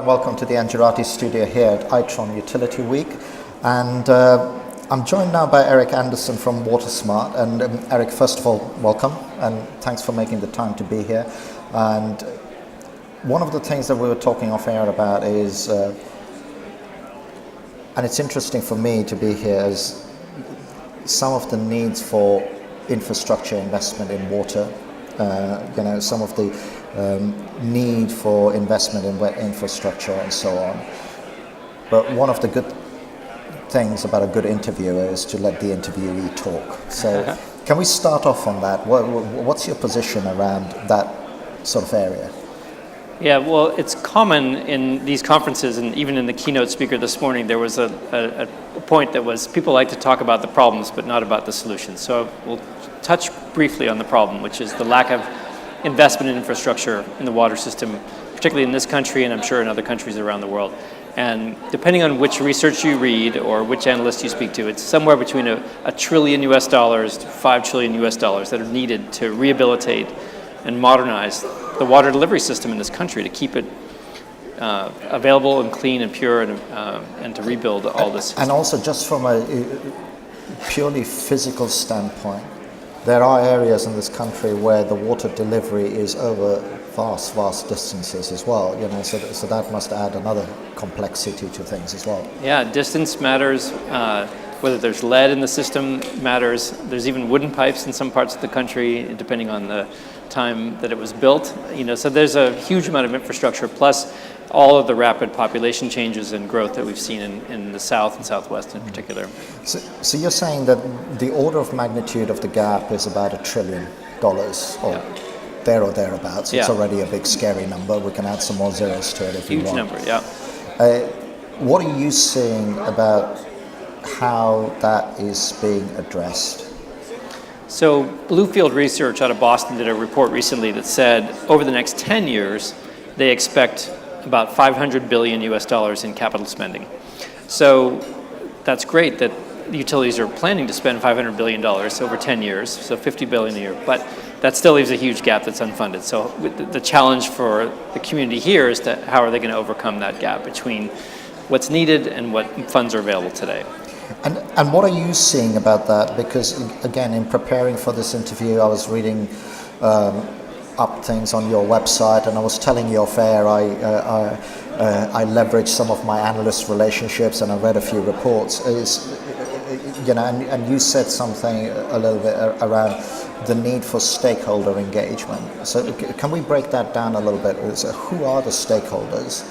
Welcome to the Angelati studio here at Itron Utility Week, and I'm joined now by Erik Andersen from WaterSmart. And Erik, first of all, welcome and thanks for making the time to be here. And one of the things that we were talking off air about is, and it's interesting for me to be here, is some of the needs for infrastructure investment in water. Some of the need for investment in wet infrastructure and so on. But one of the good things about a good interviewer is to let the interviewee talk. So can we start off on that? What's your position around that sort of area? Yeah, well, it's common in these conferences, and even in the keynote speaker this morning, there was a point that was people like to talk about the problems, but not about the solutions. So we'll touch briefly on the problem, which is the lack of investment in infrastructure in the water system, particularly in this country, and I'm sure in other countries around the world. And depending on which research you read or which analyst you speak to, it's somewhere between $1 trillion to $5 trillion that are needed to rehabilitate and modernize the water delivery system in this country to keep it available and clean and pure and to rebuild all this. And also, just from a purely physical standpoint, there are areas in this country where the water delivery is over vast distances as well. So that must add another complexity to things as well. Yeah, distance matters. Whether there's lead in the system matters. There's even wooden pipes in some parts of the country, depending on the time that it was built. So there's a huge amount of infrastructure, plus all of the rapid population changes and growth that we've seen in the South and Southwest in particular. So you're saying that the order of magnitude of the gap is about $1 trillion, or there or thereabouts. It's already a big scary number. We can add some more zeros to it if you want. Huge number, yeah. What are you seeing about how that is being addressed? So Bluefield Research out of Boston did a report recently that said over the next 10 years, they expect about $500 billion in capital spending. So that's great that the utilities are planning to spend $500 billion over 10 years, so $50 billion a year, but that still leaves a huge gap that's unfunded. So the challenge for the community here is that how are they going to overcome that gap between what's needed and what funds are available today. And what are you seeing about that? Because again, in preparing for this interview, I was reading up things on your website, and I was telling you off air, I leveraged some of my analyst relationships, and I read a few reports. And you said something a little bit around the need for stakeholder engagement. So can we break that down a little bit? So who are the stakeholders,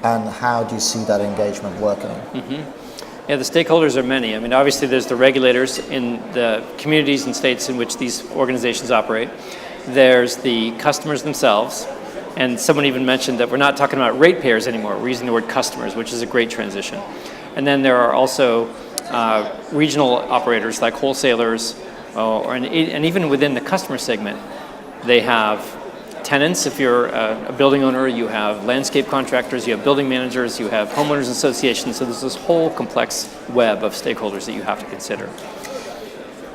and how do you see that engagement working? Yeah, the stakeholders are many. I mean, obviously there's the regulators in the communities and states in which these organizations operate. There's the customers themselves, and someone even mentioned that we're not talking about ratepayers anymore. We're using the word customers, which is a great transition. And then there are also regional operators like wholesalers, and even within the customer segment, they have tenants. If you're a building owner, you have landscape contractors, you have building managers, you have homeowners associations. So there's this whole complex web of stakeholders that you have to consider.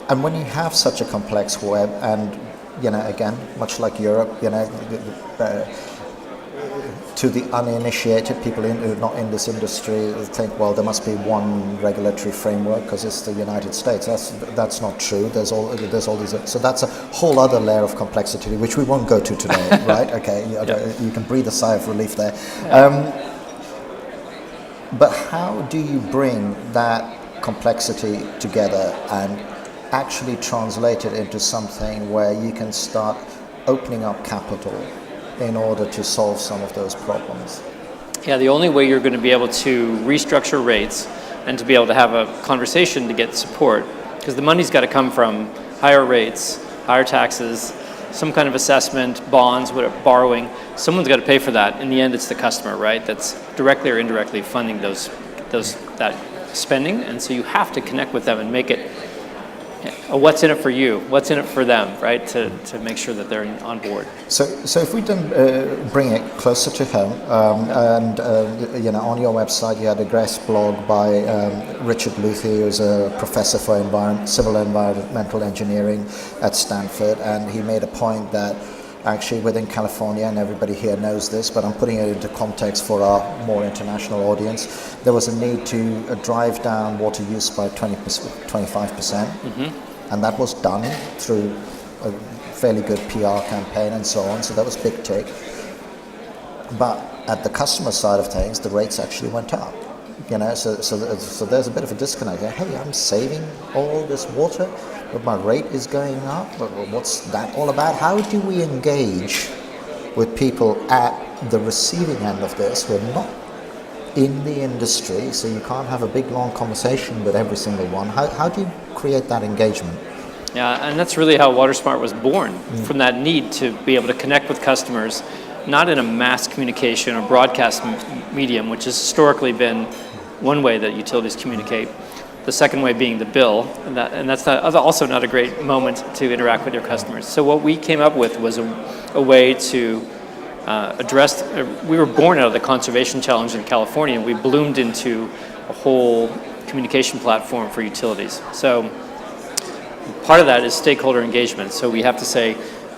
And when you have such a complex web, and again, much like Europe, to the uninitiated people who are not in this industry think, well, there must be one regulatory framework because it's the United States. That's not true. There's all these. So that's a whole other layer of complexity, which we won't go to today, right? Okay, you can breathe a sigh of relief there. But how do you bring that complexity together and actually translate it into something where you can start opening up capital in order to solve some of those problems? Yeah, the only way you're going to be able to restructure rates and to be able to have a conversation to get support, because the money's got to come from higher rates, higher taxes, some kind of assessment, bonds, borrowing. Someone's got to pay for that. In the end, it's the customer, right? That's directly or indirectly funding that spending, and so you have to connect with them and make it what's in it for you, what's in it for them, right? To make sure that they're on board. So if we then bring it closer to home, and on your website you had a guest blog by Richard Luthi, who's a professor for civil environmental engineering at Stanford, and he made a point that actually within California, and everybody here knows this, but I'm putting it into context for our more international audience. There was a need to drive down water use by 25%, and that was done through a fairly good PR campaign and so on, so that was big tick. But at the customer side of things, the rates actually went up. So there's a bit of a disconnect. Hey, I'm saving all this water, but my rate is going up. But what's that all about? How do we engage with people at the receiving end of this who are not in the industry? So you can't have a big long conversation with every single one. How do you create that engagement? Yeah, and that's really how WaterSmart was born, from that need to be able to connect with customers, not in a mass communication or broadcast medium, which has historically been one way that utilities communicate. The second way being the bill, and that's also not a great moment to interact with your customers. So what we came up with was a way to address. We were born out of the conservation challenge in California, and we bloomed into a whole communication platform for utilities. So part of that is stakeholder engagement. So we have to say,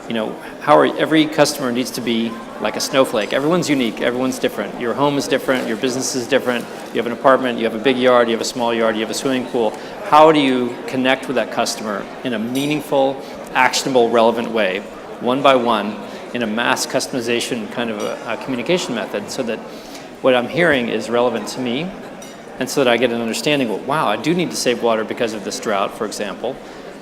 every customer needs to be like a snowflake. Everyone's unique, everyone's different. Your home is different, your business is different. You have an apartment, you have a big yard, you have a small yard, you have a swimming pool. How do you connect with that customer in a meaningful, actionable, relevant way, one by one, in a mass customization kind of a communication method, so that what I'm hearing is relevant to me, and so that I get an understanding, well, wow, I do need to save water because of this drought, for example.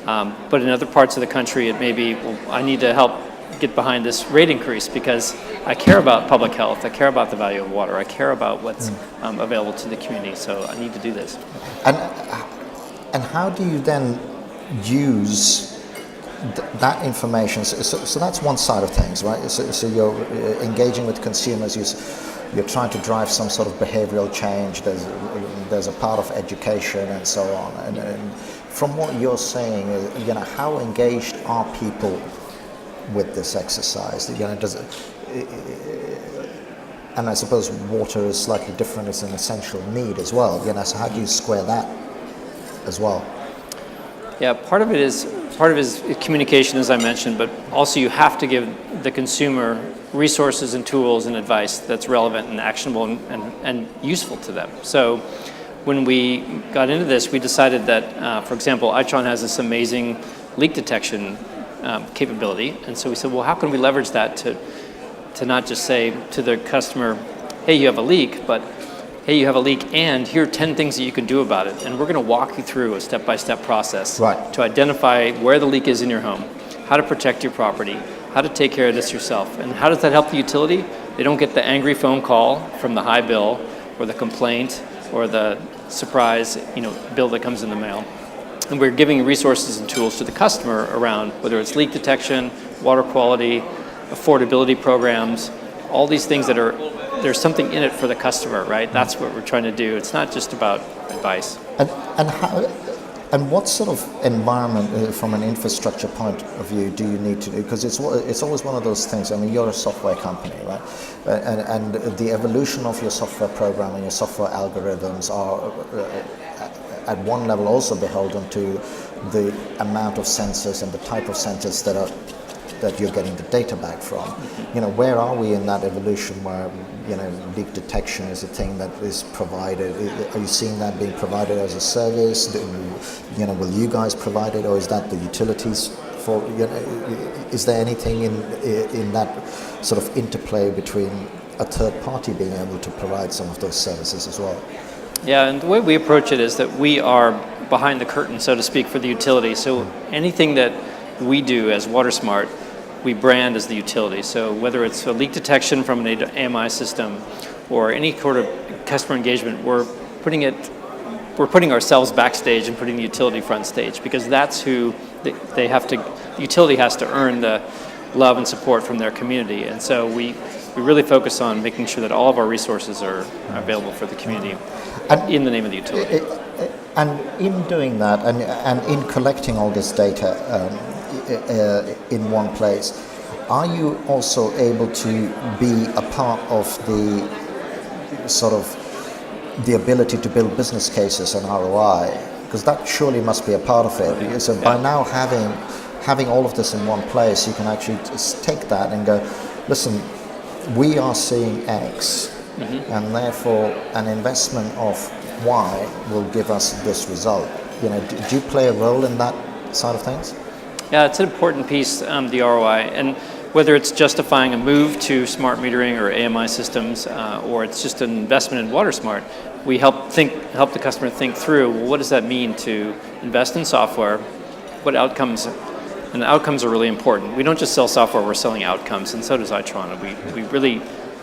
But in other parts of the country, it may be, well, I need to help get behind this rate increase because I care about public health, I care about the value of water, I care about what's available to the community, so I need to do this. And how do you then use that information? So that's one side of things, right? So you're engaging with consumers, you're trying to drive some sort of behavioral change, there's a part of education and so on. And from what you're saying, how engaged are people with this exercise? And I suppose water is slightly different, it's an essential need as well. So how do you square that as well? Yeah, part of it is communication, as I mentioned, but also you have to give the consumer resources and tools and advice that's relevant and actionable and useful to them. So when we got into this, we decided that, for example, Itron has this amazing leak detection capability, and so we said, well, how can we leverage that to not just say to the customer, hey, you have a leak, but hey, you have a leak, and here are 10 things that you can do about it, and we're going to walk you through a step-by-step process to identify where the leak is in your home, how to protect your property, how to take care of this yourself, and how does that help the utility? They don't get the angry phone call from the high bill, or the complaint, or the surprise, bill that comes in the mail. And we're giving resources and tools to the customer around whether it's leak detection, water quality, affordability programs, all these things that there's something in it for the customer, right? That's what we're trying to do. It's not just about advice. And what sort of environment, from an infrastructure point of view, do you need to do? Because it's always one of those things. I mean, you're a software company, right? And the evolution of your software program and your software algorithms are, at one level, also beholden to the amount of sensors and the type of sensors that you're getting the data back from. Where are we in that evolution where, leak detection is a thing that is provided? Are you seeing that being provided as a service? Will you guys provide it, or is that the utilities for, is there anything in that sort of interplay between a third party being able to provide some of those services as well? Yeah, and the way we approach it is that we are behind the curtain, so to speak, for the utility. So anything that we do as WaterSmart, we brand as the utility. So whether it's a leak detection from an AMI system or any sort of customer engagement, we're putting ourselves backstage and putting the utility front stage, because that's who the utility has to earn the love and support from their community. And so we really focus on making sure that all of our resources are available for the community in the name of the utility. And in doing that, and in collecting all this data in one place, are you also able to be a part of the sort of the ability to build business cases and ROI? Because that surely must be a part of it. So by now having having all of this in one place, you can actually just take that and go, listen, we are seeing X, and therefore an investment of Y will give us this result. You know, do you play a role in that side of things? Yeah, it's an important piece, the ROI, and whether it's justifying a move to smart metering or AMI systems, or it's just an investment in WaterSmart, we help the customer think through, well, what does that mean to invest in software? What outcomes? And the outcomes are really important. We don't just sell software, we're selling outcomes, and so does Itron. We really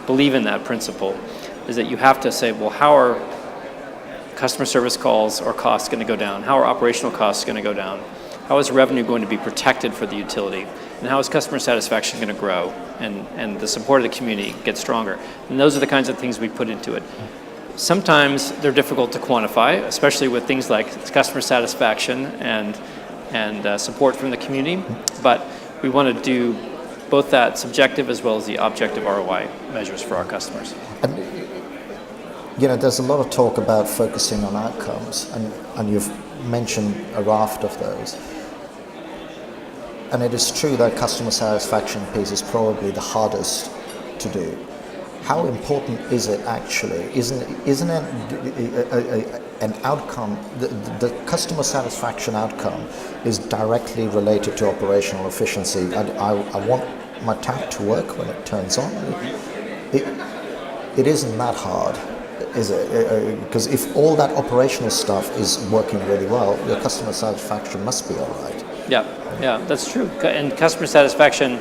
believe in that principle, is that you have to say, well, how are customer service calls or costs going to go down? How are operational costs going to go down? How is revenue going to be protected for the utility? And how is customer satisfaction going to grow? And the support of the community get stronger? And those are the kinds of things we put into it. Sometimes they're difficult to quantify, especially with things like customer satisfaction and support from the community, but we want to do both that subjective as well as the objective ROI measures for our customers. And, you know, there's a lot of talk about focusing on outcomes, and you've mentioned a raft of those. And it is true that customer satisfaction piece is probably the hardest to do. How important is it actually? Isn't it an outcome? The customer satisfaction outcome is directly related to operational efficiency. I want my tap to work when it turns on. It isn't that hard, is it? Because if all that operational stuff is working really well, your customer satisfaction must be all right. Yeah, that's true. And customer satisfaction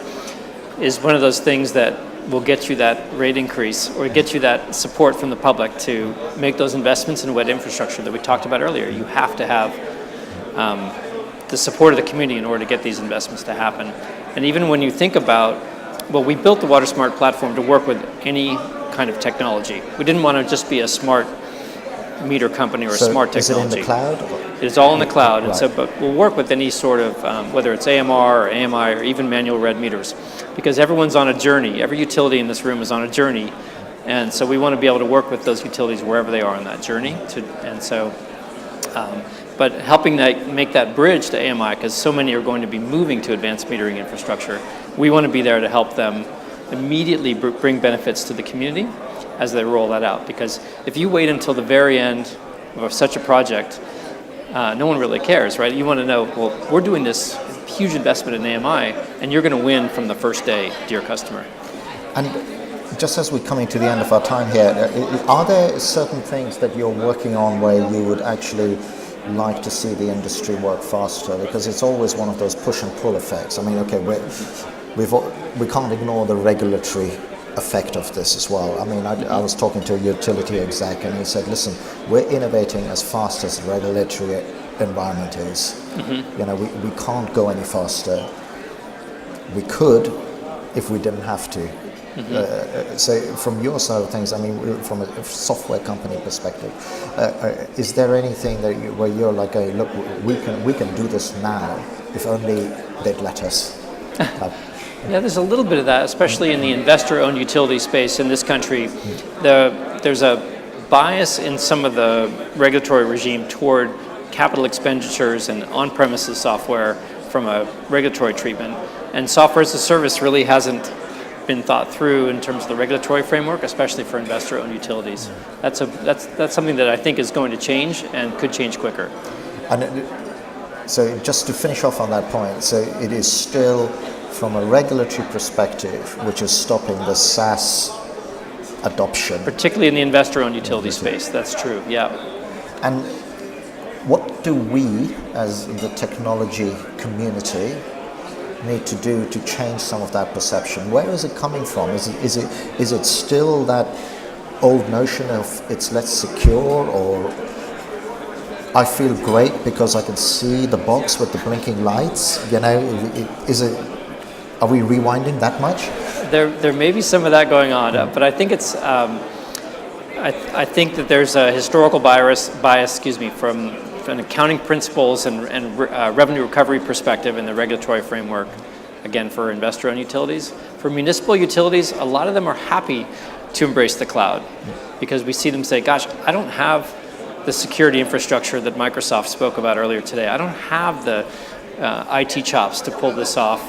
is one of those things that will get you that rate increase or get you that support from the public to make those investments in wet infrastructure that we talked about earlier. You have to have the support of the community in order to get these investments to happen. And even when you think about, well, we built the WaterSmart platform to work with any kind of technology. We didn't want to just be a smart meter company or a smart technology. Is it in the cloud? It's all in the cloud, right. and so, but we'll work with any sort of, whether it's AMR or AMI or even manual read meters, because everyone's on a journey. Every utility in this room is on a journey, and so we want to be able to work with those utilities wherever they are on that journey. But helping make that bridge to AMI, because so many are going to be moving to advanced metering infrastructure, we want to be there to help them immediately bring benefits to the community as they roll that out. Because if you wait until the very end of such a project, no one really cares, right? You want to know, well, we're doing this huge investment in AMI, and you're going to win from the first day, dear customer. And just as we're coming to the end of our time here, are there certain things that you're working on where you would actually like to see the industry work faster? Because it's always one of those push and pull effects. I mean, okay, we can't ignore the regulatory effect of this as well. I mean, I was talking to a utility exec and he said, listen, we're innovating as fast as the regulatory environment is. You know, we can't go any faster. We could if we didn't have to. So from your side of things, I mean, from a software company perspective, is there anything where you're like, hey, look, we can do this now if only they'd let us? Yeah, there's a little bit of that, especially in the investor-owned utility space in this country. There's a bias in some of the regulatory regime toward capital expenditures and on-premises software from a regulatory treatment. And software as a service really hasn't been thought through in terms of the regulatory framework, especially for investor-owned utilities. That's something that I think is going to change and could change quicker. And so just to finish off on that point, so it is still from a regulatory perspective, which is stopping the SaaS adoption. Particularly in the investor-owned utility space, that's true, yeah. And what do we, as the technology community, need to do to change some of that perception? Where is it coming from? Is it still that old notion of it's less secure, or I feel great because I can see the box with the blinking lights? You know, are we rewinding that much? There may be some of that going on, but I think it's I think that there's a historical bias, from an accounting principles and revenue recovery perspective in the regulatory framework, again, for investor-owned utilities. For municipal utilities, a lot of them are happy to embrace the cloud because we see them say, gosh, I don't have the security infrastructure that Microsoft spoke about earlier today. I don't have the IT chops to pull this off,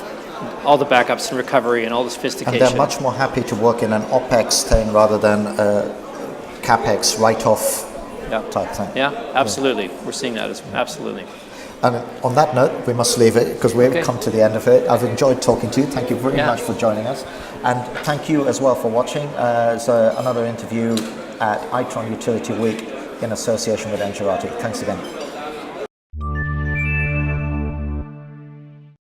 all the backups and recovery and all the sophistication. And they're much more happy to work in an OPEX thing rather than a CAPEX write-off type thing. Yeah, absolutely. We're seeing that as absolutely. And on that note, we must leave it because we've come to the end of it. I've enjoyed talking to you. Thank you very much for joining us. And thank you as well for watching. It's another interview at ITRON Utility Week in association with Engerati. Thanks again.